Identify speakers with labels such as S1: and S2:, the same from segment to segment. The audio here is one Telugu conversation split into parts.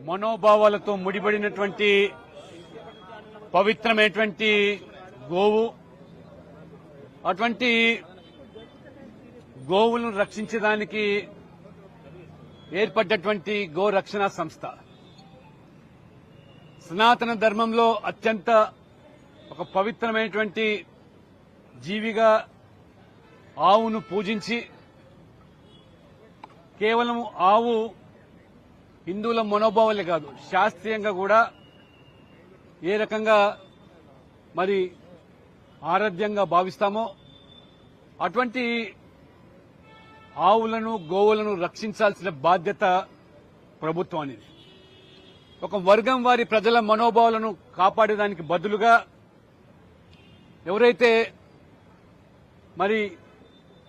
S1: మనోభావాలతో ముడిపడినటువంటి పవిత్రమైనటువంటి గోవు. అటువంటి గోవులను రక్షించడానికి ఏర్పడ్డటువంటి గోరక్షణ సంస్థ సనాతన ధర్మంలో అత్యంత ఒక పవిత్రమైనటువంటి జీవిగా ఆవును పూజించి, కేవలం ఆవు హిందువుల మనోభావాలే కాదు, శాస్త్రీయంగా కూడా ఏ రకంగా మరి ఆరాధ్యంగా భావిస్తామో అటువంటి ఆవులను గోవులను రక్షించాల్సిన బాధ్యత ప్రభుత్వానికి. ఒక వర్గం వారి ప్రజల మనోభావాలను కాపాడేదానికి బదులుగా ఎవరైతే మరి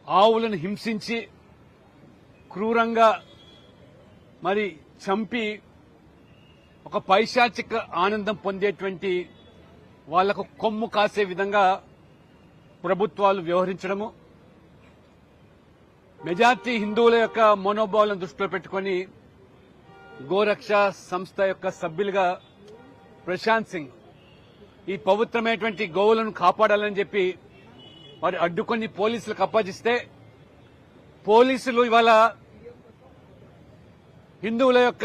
S1: ఆవులను హింసించి క్రూరంగా మరి చంపి ఒక పైశాచిక ఆనందం పొందేటువంటి వాళ్లకు కొమ్ము కాసే విధంగా ప్రభుత్వాలు వ్యవహరించడము, మెజార్టీ హిందువుల యొక్క మనోభావాలను దృష్టిలో పెట్టుకుని గోరక్ష సంస్థ యొక్క సభ్యులుగా ప్రశాంత్ సింగ్ ఈ పవిత్రమైనటువంటి గోవులను కాపాడాలని చెప్పి వారు అడ్డుకొని పోలీసులకు అప్పగిస్తే, పోలీసులు ఇవాళ హిందువుల యొక్క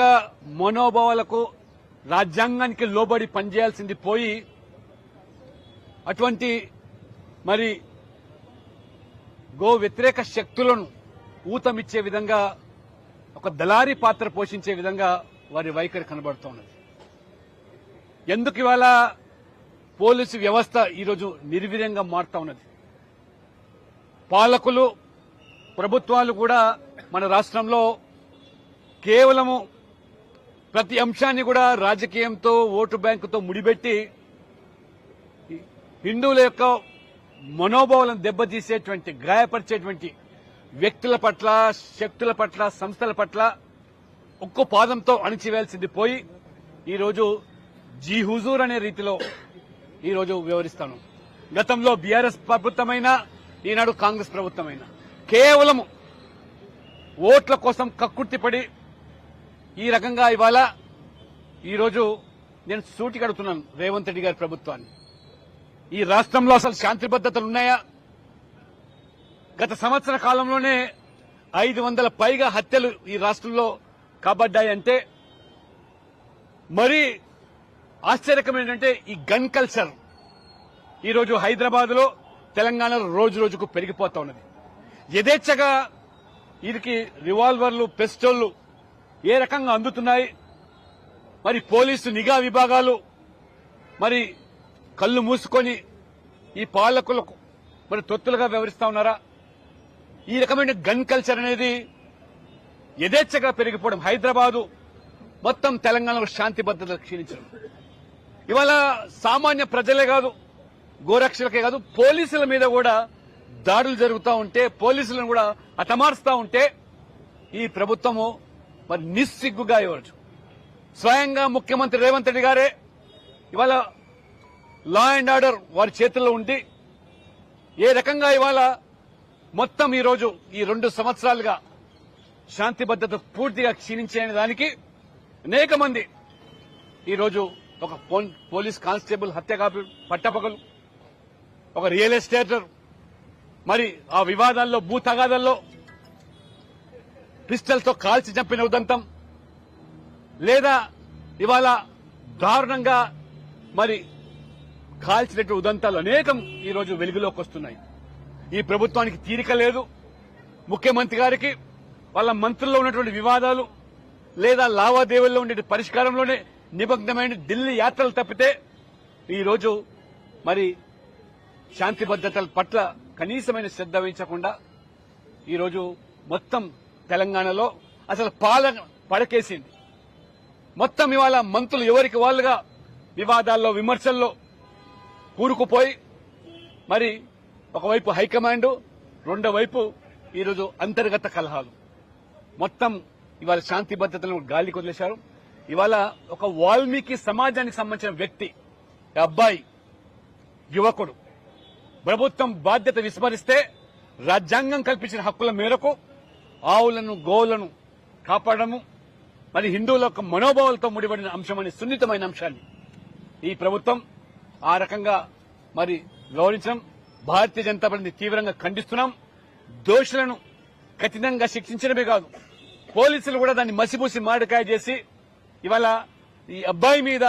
S1: మనోభావాలకు రాజ్యాంగానికి లోబడి పనిచేయాల్సింది పోయి అటువంటి మరి గో వ్యతిరేక శక్తులను ఊతమిచ్చే విధంగా ఒక దళారీ పాత్ర పోషించే విధంగా వారి వైఖరి కనబడుతోన్నది. ఎందుకు ఇవాళ పోలీసు వ్యవస్థ ఈరోజు నిర్వీర్యంగా మారుతా ఉన్నది? పాలకులు, ప్రభుత్వాలు కూడా మన రాష్ట్రంలో కేవలము ప్రతి అంశాన్ని కూడా రాజకీయంతో, ఓటు బ్యాంకుతో ముడిపెట్టి హిందువుల యొక్క మనోభావాలను దెబ్బతీసేటువంటి, గాయపరిచేటువంటి వ్యక్తుల పట్ల, శక్తుల పట్ల, సంస్థల పట్ల ఒక్కో పాదంతో అణిచివేయాల్సింది పోయి ఈరోజు జీ హుజూర్ అనే రీతిలో ఈరోజు వివరిస్తాను. గతంలో బీఆర్ఎస్ ప్రభుత్వమైనా, ఈనాడు కాంగ్రెస్ ప్రభుత్వమైనా కేవలం ఓట్ల కోసం కక్కుర్తిపడి ఈ రకంగా ఇవాళ ఈరోజు నేను సూటిగా అడుగుతున్నాను రేవంత్ రెడ్డి గారి ప్రభుత్వాన్ని, ఈ రాష్ట్రంలో అసలు శాంతి భద్రతలు ఉన్నాయా? గత సంవత్సర కాలంలోనే 500 పైగా హత్యలు ఈ రాష్ట్రంలో కాబడ్డాయంటే మరి ఆశ్చర్యకరం ఏంటంటే ఈ గన్ కల్చర్ ఈరోజు హైదరాబాద్ లో, తెలంగాణలో రోజు రోజుకు పెరిగిపోతా ఉన్నది. యథేచ్ఛగా వీరికి రివాల్వర్లు, పిస్టోళ్లు ఏ రకంగా అందుతున్నాయి? మరి పోలీసు నిఘా విభాగాలు మరి కళ్ళు మూసుకొని ఈ పాలకులకు మరి తొత్తులుగా వ్యవహరిస్తా ఉన్నారా? ఈ రకమైన గన్ కల్చర్ అనేది యథేచ్ఛగా పెరిగిపోవడం, హైదరాబాదు మొత్తం తెలంగాణలో శాంతి భద్రతలు క్షీణించడం. ఇవాళ సామాన్య ప్రజలే కాదు, గోరక్షలకే కాదు, పోలీసుల మీద కూడా దాడులు జరుగుతూ ఉంటే, పోలీసులను కూడా హతమారుస్తూ ఉంటే ఈ ప్రభుత్వము మరి నిస్సిగ్గుగా ఇవ్వచ్చు. స్వయంగా ముఖ్యమంత్రి రేవంత్ రెడ్డి గారే ఇవాళ లా అండ్ ఆర్డర్ వారి చేతుల్లో ఉండి ఏ రకంగా ఇవాళ మొత్తం ఈరోజు ఈ 2 సంవత్సరాలుగా శాంతి భద్రత పూర్తిగా క్షీణించే దానికి అనేక మంది ఈరోజు ఒక పోలీస్ కానిస్టేబుల్ హత్య పట్టపగలు, ఒక రియల్ ఎస్టేటర్ మరి ఆ వివాదాల్లో, భూ తగాదాల్లో పిస్టల్తో కాల్చి చంపిన ఉదంతం, లేదా ఇవాళ దారుణంగా మరి కాల్చినట్టు ఉదంతాలు అనేకం ఈరోజు వెలుగులోకి వస్తున్నాయి. ఈ ప్రభుత్వానికి తీరిక లేదు. ముఖ్యమంత్రి గారికి వాళ్ళ మంత్రుల్లో ఉన్నటువంటి వివాదాలు లేదా లావాదేవీల్లో ఉండే పరిష్కారంలోనే నిమగ్నమైన ఢిల్లీ యాత్రలు తప్పితే ఈరోజు మరి శాంతి భద్రతల పట్ల కనీసమైన శ్రద్ధ వహించకుండా ఈరోజు మొత్తం తెలంగాణలో అసలు పాలన పడకేసింది. మొత్తం ఇవాళ మంత్రులు ఎవరికి వాళ్ళుగా వివాదాల్లో, విమర్శల్లో కూరుకుపోయి మరి ఒకవైపు హైకమాండ్, రెండో వైపు ఈరోజు అంతర్గత కలహాలు, మొత్తం ఇవాళ శాంతి భద్రతలను గాలికి వదిలేశారు. ఇవాళ ఒక వాల్మీకి సమాజానికి సంబంధించిన వ్యక్తి, అబ్బాయి, యువకుడు ప్రభుత్వం బాధ్యత విస్మరిస్తే రాజ్యాంగం కల్పించిన హక్కుల మేరకు ఆవులను, గోవులను కాపాడము, మరి హిందువుల యొక్క మనోభావాలతో ముడిపడిన అంశమని సున్నితమైన అంశాన్ని ఈ ప్రభుత్వం ఆ రకంగా మరి వ్యవహరించడం భారతీయ జనతా పార్టీని తీవ్రంగా ఖండిస్తున్నాం. దోషులను కఠినంగా శిక్షించడమే కాదు, పోలీసులు కూడా దాన్ని మసిపూసి మాడికాయ చేసి ఇవాళ ఈ అబ్బాయి మీద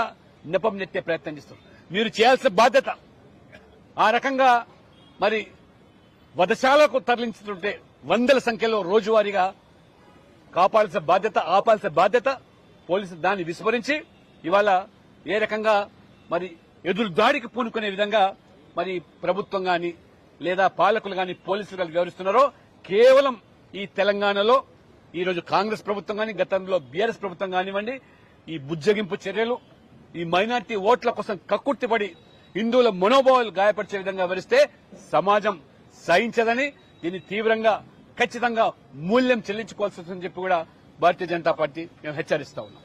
S1: నెపం నెట్టే ప్రయత్నం చేస్తారు. మీరు చేయాల్సిన బాధ్యత ఆ రకంగా మరి వధశాలకు తరలించుతుంటే వందల సంఖ్యలో రోజువారీగా కాపాడాల్సిన బాధ్యత, ఆపాల్సిన బాధ్యత పోలీసులు దాన్ని విస్మరించి ఇవాళ ఏ రకంగా మరి ఎదురు దాడికి పూనుకునే విధంగా మరి ప్రభుత్వం గాని లేదా పాలకులు గాని పోలీసులు గాని వ్యవహరిస్తున్నారో కేవలం ఈ తెలంగాణలో ఈ రోజు కాంగ్రెస్ ప్రభుత్వం గాని గతంలో బీఆర్ఎస్ ప్రభుత్వం కానివ్వండి, ఈ బుజ్జగింపు చర్యలు ఈ మైనార్టీ ఓట్ల కోసం కక్కుర్తిపడి హిందువుల మనోభావాలు గాయపరిచే విధంగా వ్యవహరిస్తే సమాజం సహించదని, దీన్ని తీవ్రంగా ఖచ్చితంగా మూల్యం చెల్లించుకోవాల్సి వస్తుందని చెప్పి కూడా భారతీయ జనతా పార్టీ మేము హెచ్చరిస్తా ఉన్నాం.